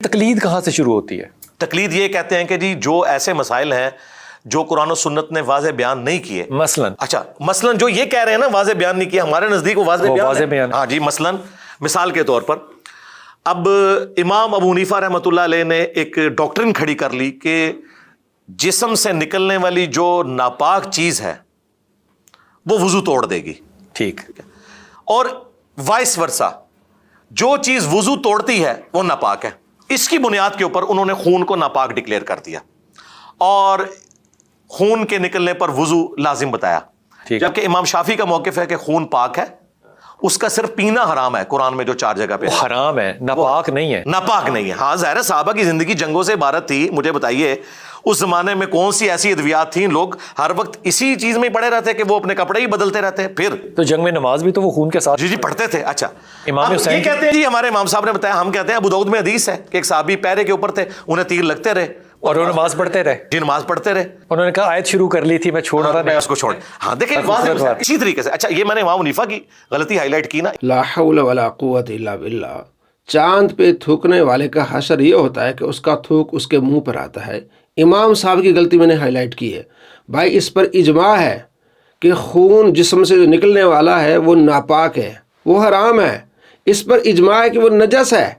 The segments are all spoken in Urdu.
تقلید کہاں سے شروع ہوتی ہے؟ تقلید یہ کہتے ہیں کہ جی جو ایسے مسائل ہیں جو قرآن و سنت نے واضح بیان نہیں کیے، مثلاً جو یہ کہہ رہے ہیں نا واضح بیان نہیں کیا، ہمارے نزدیک وہ واضح بیان ہے۔ ہاں جی، مثلاً مثال کے طور پر اب امام ابو حنیفہ رحمۃ اللہ علیہ نے ایک ڈاکٹرن کھڑی کر لی کہ جسم سے نکلنے والی جو ناپاک چیز ہے وہ وضو توڑ دے گی، ٹھیک، اور وائس ورسا جو چیز وضو توڑتی ہے وہ ناپاک ہے۔ اس کی بنیاد کے اوپر انہوں نے خون کو ناپاک ڈکلیئر کر دیا اور خون کے نکلنے پر وضو لازم بتایا، جبکہ امام شافعی کا موقف ہے کہ خون پاک ہے، اس کا صرف پینا حرام ہے۔ قرآن میں جو 4 جگہ پہ حرام ہے، ناپاک نہیں ہے، ناپاک نہیں ہے۔ ہاں ظاہر ہے صحابہ کی زندگی جنگوں سے عبارت تھی، مجھے بتائیے اس زمانے میں کون سی ایسی ادویات تھیں؟ لوگ ہر وقت اسی چیز میں پڑے رہتے کہ وہ اپنے کپڑے ہی بدلتے رہتے ہیں۔ پھر تو جنگ میں نماز بھی تو وہ خون کے ساتھ جی پڑھتے تھے۔ اچھا، امام حسین یہ کہتے ہیں جی ہمارے امام صاحب نے بتایا، ہم کہتے ہیں ابو داؤد میں حدیث ہے کہ ایک صحابی پیرے کے اوپر تھے، انہیں تیر لگتے رہے اور وہ نماز پڑھتے رہے، جی نماز پڑھتے رہے، انہوں نے کہا آیت شروع کر لی تھی، میں چھوڑ رہا تھا، اس کو چھوڑ۔ ہاں دیکھیں اسی طریقے سے۔ اچھا، یہ میں نے امام حنیفہ کی غلطی ہائی لائٹ کی نا، لا حول ولا قوت الا باللہ۔ چاند پہ تھوکنے والے کا حشر یہ ہوتا ہے کہ اس کا تھوک اس کے منہ پر آتا ہے۔ امام صاحب کی غلطی میں نے ہائی لائٹ کی ہے۔ بھائی اس پر اجماع ہے کہ خون جسم سے جو نکلنے والا ہے وہ ناپاک ہے، وہ حرام ہے۔ اس پر اجماع ہے کہ وہ نجس ہے۔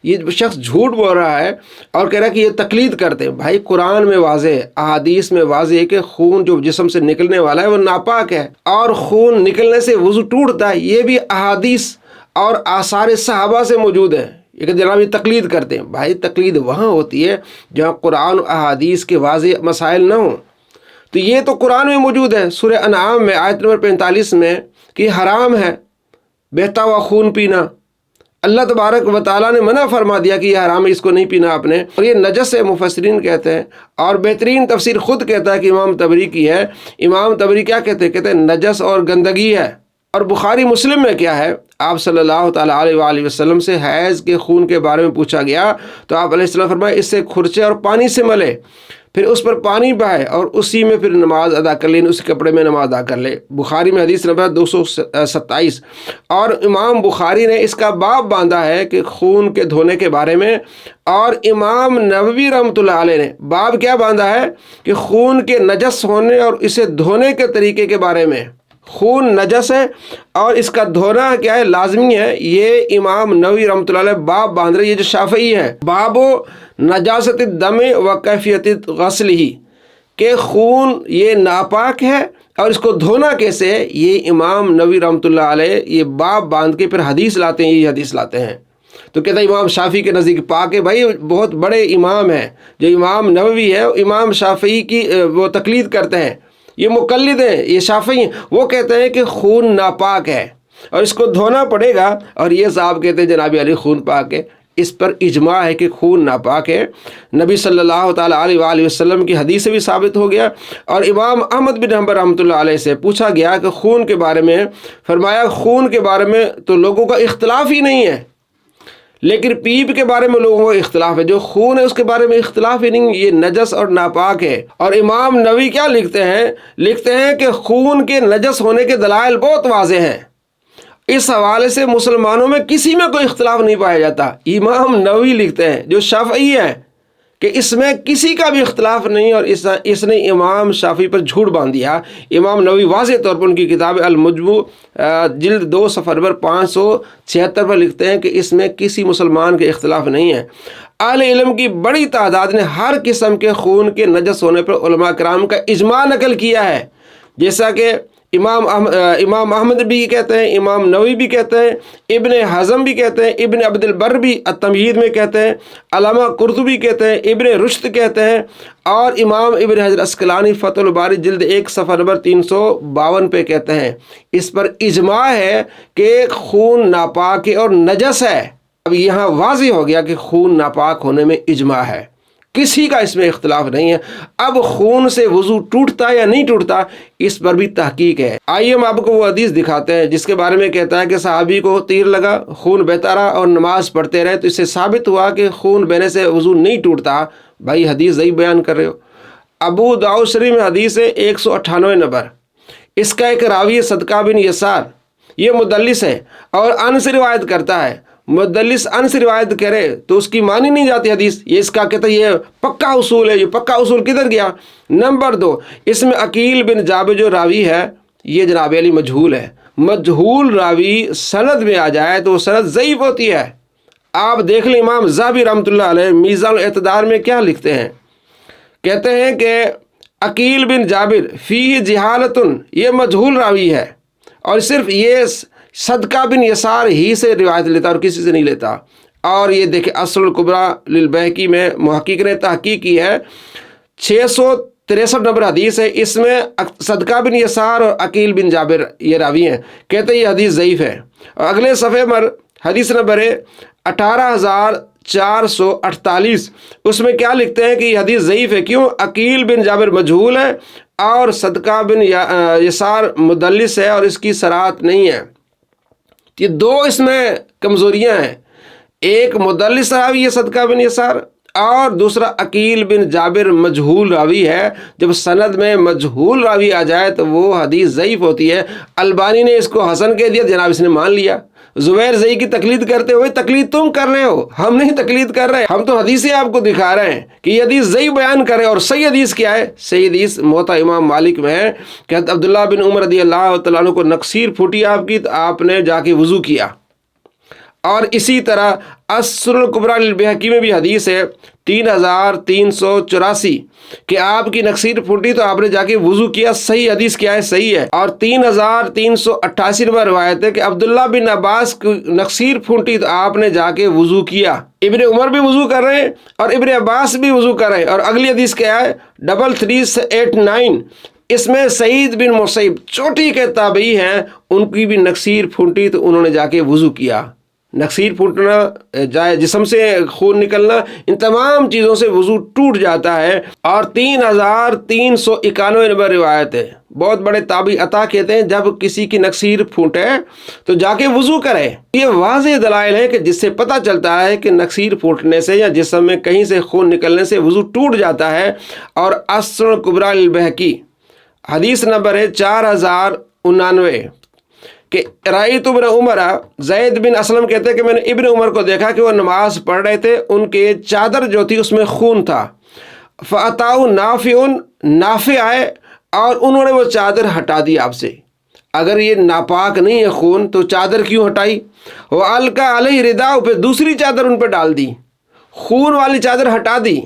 یہ شخص جھوٹ بول رہا ہے اور کہہ رہا ہے کہ یہ تقلید کرتے ہیں۔ بھائی قرآن میں واضح ہے، احادیث میں واضح ہے کہ خون جو جسم سے نکلنے والا ہے وہ ناپاک ہے، اور خون نکلنے سے وضو ٹوٹتا ہے۔ یہ بھی احادیث اور آثار صحابہ سے موجود ہے۔ یہ کہ جناب یہ تقلید کرتے ہیں۔ بھائی تقلید وہاں ہوتی ہے جہاں قرآن و احادیث کے واضح مسائل نہ ہوں۔ تو یہ تو قرآن میں موجود ہے، سورہ انعام میں آیت نمبر 45 میں کہ حرام ہے بہتا ہوا خون پینا۔ اللہ تبارک و تعالیٰ نے منع فرما دیا کہ یہ حرام ہے، اس کو نہیں پینا آپ نے، اور یہ نجس ہے مفسرین کہتے ہیں، اور بہترین تفسیر خود کہتا ہے کہ امام طبری کی ہے۔ امام طبری کیا کہتے ہیں نجس اور گندگی ہے۔ اور بخاری مسلم میں کیا ہے، آپ صلی اللہ تعالیٰ علیہ وآلہ وسلم سے حیض کے خون کے بارے میں پوچھا گیا تو آپ علیہ السلام فرمائے اس سے کھرچے اور پانی سے ملے، پھر اس پر پانی بہائے اور اسی میں پھر نماز ادا کر لے، اسی کپڑے میں نماز ادا کر لے۔ بخاری میں حدیث نمبر 227۔ اور امام بخاری نے اس کا باب باندھا ہے کہ خون کے دھونے کے بارے میں، اور امام نووی رحمۃ اللہ علیہ نے باب کیا باندھا ہے کہ خون کے نجس ہونے اور اسے دھونے کے طریقے کے بارے میں۔ خون نجس ہے اور اس کا دھونا کیا ہے، لازمی ہے۔ یہ امام نووی رحمۃ اللہ علیہ باب باندھ رہے، یہ جو شافعی ہے، باب و نجاست الدم و کیفیت غسل ہی، کہ خون یہ ناپاک ہے اور اس کو دھونا کیسے ہے، یہ امام نووی رحمۃ اللہ علیہ یہ باب باندھ کے پھر حدیث لاتے ہیں، یہ حدیث لاتے ہیں۔ تو کہتا ہے امام شافعی کے نزدیک پاک ہے۔ بھائی بہت بڑے امام ہیں جو امام نووی ہے، امام شافعی کی وہ تقلید کرتے ہیں، یہ مقلد ہیں، یہ شافعی ہیں۔ وہ کہتے ہیں کہ خون ناپاک ہے اور اس کو دھونا پڑے گا، اور یہ صاحب کہتے ہیں جناب علی خون پاک ہے۔ اس پر اجماع ہے کہ خون ناپاک ہے، نبی صلی اللہ تعالیٰ علیہ وآلہ وسلم کی حدیث سے بھی ثابت ہو گیا۔ اور امام احمد بن حنبل رحمۃ اللہ علیہ سے پوچھا گیا کہ خون کے بارے میں، فرمایا خون کے بارے میں تو لوگوں کا اختلاف ہی نہیں ہے، لیکن پیپ کے بارے میں لوگوں کا اختلاف ہے، جو خون ہے اس کے بارے میں اختلاف ہی نہیں، یہ نجس اور ناپاک ہے۔ اور امام نووی کیا لکھتے ہیں کہ خون کے نجس ہونے کے دلائل بہت واضح ہیں۔ اس حوالے سے مسلمانوں میں کسی میں کوئی اختلاف نہیں پایا جاتا۔ امام نووی لکھتے ہیں جو شافعی ہیں کہ اس میں کسی کا بھی اختلاف نہیں، اور اس نے امام شافعی پر جھوٹ باندھ دیا۔ امام نووی واضح طور پر ان کی کتاب المجموع جلد 2 صفحہ نمبر 576 پر لکھتے ہیں کہ اس میں کسی مسلمان کے اختلاف نہیں ہے۔ اہل علم کی بڑی تعداد نے ہر قسم کے خون کے نجس ہونے پر علماء کرام کا اجماع نقل کیا ہے، جیسا کہ امام احمد بھی کہتے ہیں، امام نووی بھی کہتے ہیں، ابن حزم بھی کہتے ہیں، ابن عبد البر بھی التمہید میں کہتے ہیں، علامہ قرطبی کہتے ہیں، ابن رشد کہتے ہیں، اور امام ابن حجر عسقلانی فتح الباری جلد 1 صفحہ نمبر 352 پہ کہتے ہیں۔ اس پر اجماع ہے کہ خون ناپاک اور نجس ہے۔ اب یہاں واضح ہو گیا کہ خون ناپاک ہونے میں اجماع ہے، کسی کا اس میں اختلاف نہیں ہے۔ اب خون سے وضو ٹوٹتا یا نہیں ٹوٹتا، اس پر بھی تحقیق ہے۔ آئیے ہم آپ کو وہ حدیث دکھاتے ہیں جس کے بارے میں کہتا ہے کہ صحابی کو تیر لگا، خون بہتا رہا اور نماز پڑھتے رہے، تو اس سے ثابت ہوا کہ خون بہنے سے وضو نہیں ٹوٹتا۔ بھائی حدیث ضعیف بیان کر رہے ہو۔ ابو داؤد شریف میں حدیث ہے 198 نمبر، اس کا ایک راوی صدقہ بن یسار، یہ مدلس ہے اور ان سے روایت کرتا ہے، مدلس ان سے روایت کرے تو اس کی مانی نہیں جاتی حدیث، یہ اس کا کہتا ہے یہ پکا اصول ہے۔ یہ پکا اصول کدھر گیا؟ نمبر 2، اس میں عقیل بن جابر جو راوی ہے یہ جناب علی مجہول ہے۔ مجہول راوی سند میں آ جائے تو وہ سند ضعیف ہوتی ہے۔ آپ دیکھ لیں امام ذہبی رحمۃ اللہ علیہ میزان الاعتدال میں کیا لکھتے ہیں، کہتے ہیں کہ عقیل بن جابر فیہ جہالت، یہ مجہول راوی ہے اور صرف یہ صدقہ بن یسار ہی سے روایت لیتا اور کسی سے نہیں لیتا۔ اور یہ دیکھیں اصل الکبریٰ للبیہقی میں محقق نے تحقیق کی ہے، 663 نمبر حدیث ہے، اس میں صدقہ بن یسار اور عقیل بن جابر یہ راوی ہیں، کہتے ہیں یہ حدیث ضعیف ہے۔ اور اگلے صفحے پر حدیث نمبر 18448، اس میں کیا لکھتے ہیں کہ یہ حدیث ضعیف ہے، کیوں؟ عقیل بن جابر مجہول ہے اور صدقہ بن یسار مدلس ہے اور اس کی صراحت نہیں ہے۔ یہ 2 اس میں کمزوریاں ہیں، ایک مدلس راوی ہے صدقہ بن یسار اور دوسرا عقیل بن جابر مجہول راوی ہے۔ جب سند میں مجہول راوی آ جائے تو وہ حدیث ضعیف ہوتی ہے۔ البانی نے اس کو حسن کہہ دیا، جناب اس نے مان لیا۔ زبیر زئی کی تقلید کرتے ہوئے، تقلید تم کر رہے ہو، ہم نہیں تقلید کر رہے، ہم تو حدیثیں آپ کو دکھا رہے ہیں کہ یہ حدیث ضعیف بیان کرے۔ اور صحیح حدیث کیا ہے؟ صحیح حدیث موطا امام مالک میں ہے کہ عبداللہ بن عمر رضی اللہ تعالیٰ عنہ کو نقصیر پھوٹی آپ کی تو آپ نے جا کے وضو کیا۔ اور اسی طرح السنن الکبریٰ للبیہقی میں بھی حدیث ہے 3384 کہ آپ کی نقصیر پھوٹی تو آپ نے جا کے وضو کیا۔ صحیح حدیث کیا ہے؟ صحیح ہے۔ اور 3388 نمبر روایت ہے کہ عبداللہ بن عباس کی نقصیر پھوٹی تو آپ نے جا کے وضو کیا۔ ابن عمر بھی وضو کر رہے ہیں اور ابن عباس بھی وضو کر رہے ہیں۔ اور اگلی حدیث کیا ہے؟ 3389، اس میں سعید بن مسیب چوٹی کے تابعی ہیں، ان کی بھی نقصیر پھوٹی تو انہوں نے جا کے وضو کیا۔ نقصیر پھوٹنا، جائے جسم سے خون نکلنا، ان تمام چیزوں سے وضو ٹوٹ جاتا ہے۔ اور 3391 نمبر روایت ہے، بہت بڑے تابعی عطا کہتے ہیں جب کسی کی نقصیر پھوٹے تو جا کے وضو کرے۔ یہ واضح دلائل ہے کہ جس سے پتہ چلتا ہے کہ نقصیر پھوٹنے سے یا جسم میں کہیں سے خون نکلنے سے وضو ٹوٹ جاتا ہے۔ اور السنن الکبریٰ للبیہقی حدیث نمبر ہے 4099 کہ رأیت ابن عمر، زید بن اسلم کہتے ہیں کہ میں نے ابن عمر کو دیکھا کہ وہ نماز پڑھ رہے تھے، ان کے چادر جو تھی اس میں خون تھا۔ فَأَتَاهُ نَافِعٌ، نافع آئے اور انہوں نے وہ چادر ہٹا دی آپ سے۔ اگر یہ ناپاک نہیں ہے خون تو چادر کیوں ہٹائی؟ وَأَلْقَى عَلَيْهِ رِدَاءَهُ، پہ دوسری چادر ان پہ ڈال دی، خون والی چادر ہٹا دی۔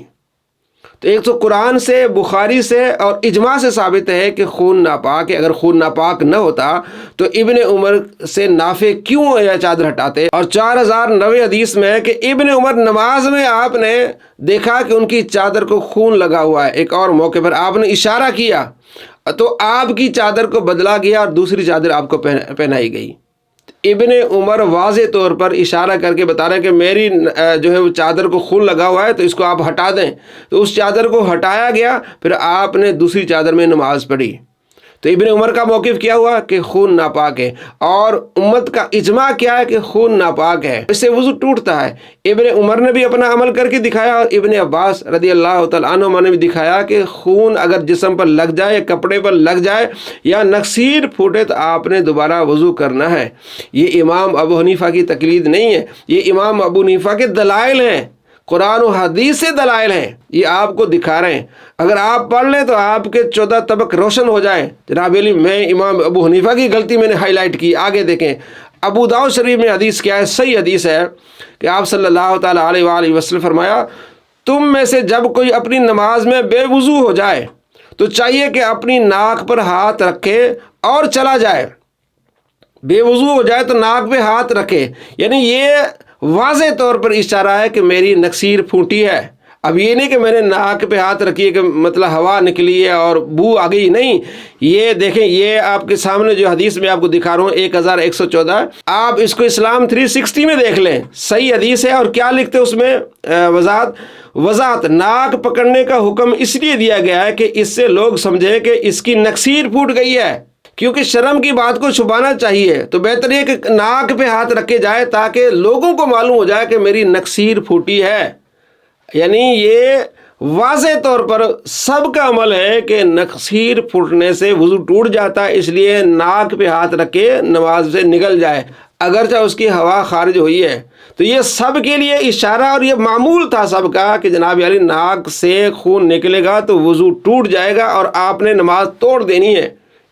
تو ایک تو قرآن سے، بخاری سے اور اجماع سے ثابت ہے کہ خون ناپاک ہے۔ اگر خون ناپاک نہ ہوتا تو ابن عمر سے نافع کیوں یہ چادر ہٹاتے؟ اور 4090 حدیث میں ہے کہ ابن عمر نماز میں آپ نے دیکھا کہ ان کی چادر کو خون لگا ہوا ہے۔ ایک اور موقع پر آپ نے اشارہ کیا تو آپ کی چادر کو بدلا گیا اور دوسری چادر آپ کو پہنائی گئی۔ ابن عمر واضح طور پر اشارہ کر کے بتا رہے ہیں کہ میری جو ہے وہ چادر کو خون لگا ہوا ہے تو اس کو آپ ہٹا دیں۔ تو اس چادر کو ہٹایا گیا، پھر آپ نے دوسری چادر میں نماز پڑھی۔ تو ابن عمر کا موقف کیا ہوا کہ خون ناپاک ہے، اور امت کا اجماع کیا ہے کہ خون ناپاک ہے، اس سے وضو ٹوٹتا ہے۔ ابن عمر نے بھی اپنا عمل کر کے دکھایا اور ابن عباس رضی اللہ تعالیٰ عنہ نے بھی دکھایا کہ خون اگر جسم پر لگ جائے، کپڑے پر لگ جائے یا نقصیر پھوٹے تو آپ نے دوبارہ وضو کرنا ہے۔ یہ امام ابو حنیفہ کی تقلید نہیں ہے، یہ امام ابو حنیفہ کے دلائل ہیں، قرآن و حدیث سے دلائل ہیں، یہ آپ کو دکھا رہے ہیں۔ اگر آپ پڑھ لیں تو آپ کے 14 طبق روشن ہو جائیں۔ جناب علی، میں امام ابو حنیفہ کی غلطی میں نے ہائی لائٹ کی، آگے دیکھیں ابو داؤد شریف میں حدیث کیا ہے؟ صحیح حدیث ہے کہ آپ صلی اللہ تعالیٰ علیہ وآلہ وسلم فرمایا، تم میں سے جب کوئی اپنی نماز میں بے وضو ہو جائے تو چاہیے کہ اپنی ناک پر ہاتھ رکھے اور چلا جائے۔ بے وضو ہو جائے تو ناک پہ ہاتھ رکھے، یعنی یہ واضح طور پر اشارہ ہے کہ میری نقصیر پھوٹی ہے۔ اب یہ نہیں کہ میں نے ناک پہ ہاتھ رکھی ہے کہ مطلب ہوا نکلی ہے اور بو آ گئی، نہیں۔ یہ دیکھیں، یہ آپ کے سامنے جو حدیث میں آپ کو دکھا رہا ہوں 1114، آپ اس کو اسلام 360 میں دیکھ لیں، صحیح حدیث ہے۔ اور کیا لکھتے اس میں؟ وضاحت ناک پکڑنے کا حکم اس لیے دیا گیا ہے کہ اس سے لوگ سمجھیں کہ اس کی نقصیر پھوٹ گئی ہے، کیونکہ شرم کی بات کو چھپانا چاہیے، تو بہتر یہ کہ ناک پہ ہاتھ رکھے جائے تاکہ لوگوں کو معلوم ہو جائے کہ میری نقصیر پھوٹی ہے۔ یعنی یہ واضح طور پر سب کا عمل ہے کہ نقصیر پھوٹنے سے وضو ٹوٹ جاتا ہے، اس لیے ناک پہ ہاتھ رکھ کے نماز سے نکل جائے۔ اگرچہ اس کی ہوا خارج ہوئی ہے، تو یہ سب کے لیے اشارہ اور یہ معمول تھا سب کا کہ جناب علی ناک سے خون نکلے گا تو وضو ٹوٹ جائے گا اور آپ نے نماز توڑ دینی ہے۔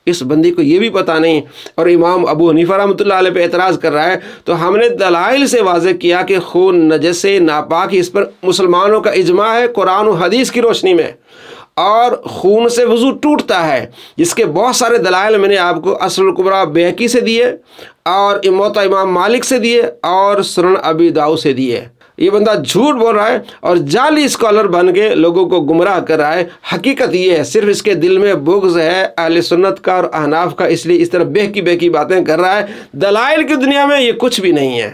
اس بندی کو یہ بھی پتہ نہیں، اور امام ابو حنیفہ رحمۃ اللہ علیہ پہ اعتراض کر رہا ہے۔ تو ہم نے دلائل سے واضح کیا کہ خون نجس سے ناپاک، اس پر مسلمانوں کا اجماع ہے قرآن و حدیث کی روشنی میں، اور خون سے وضو ٹوٹتا ہے، جس کے بہت سارے دلائل میں نے آپ کو اصل الکبریٰ بیہقی سے دیے، اور موطا امام مالک سے دیے، اور سنن ابی داؤد سے دیے۔ یہ بندہ جھوٹ بول رہا ہے اور جعلی اسکالر بن کے لوگوں کو گمراہ کر رہا ہے۔ حقیقت یہ ہے، صرف اس کے دل میں بغض ہے اہل سنت کا اور احناف کا، اس لیے اس طرح بہکی بہکی باتیں کر رہا ہے۔ دلائل کی دنیا میں یہ کچھ بھی نہیں ہے۔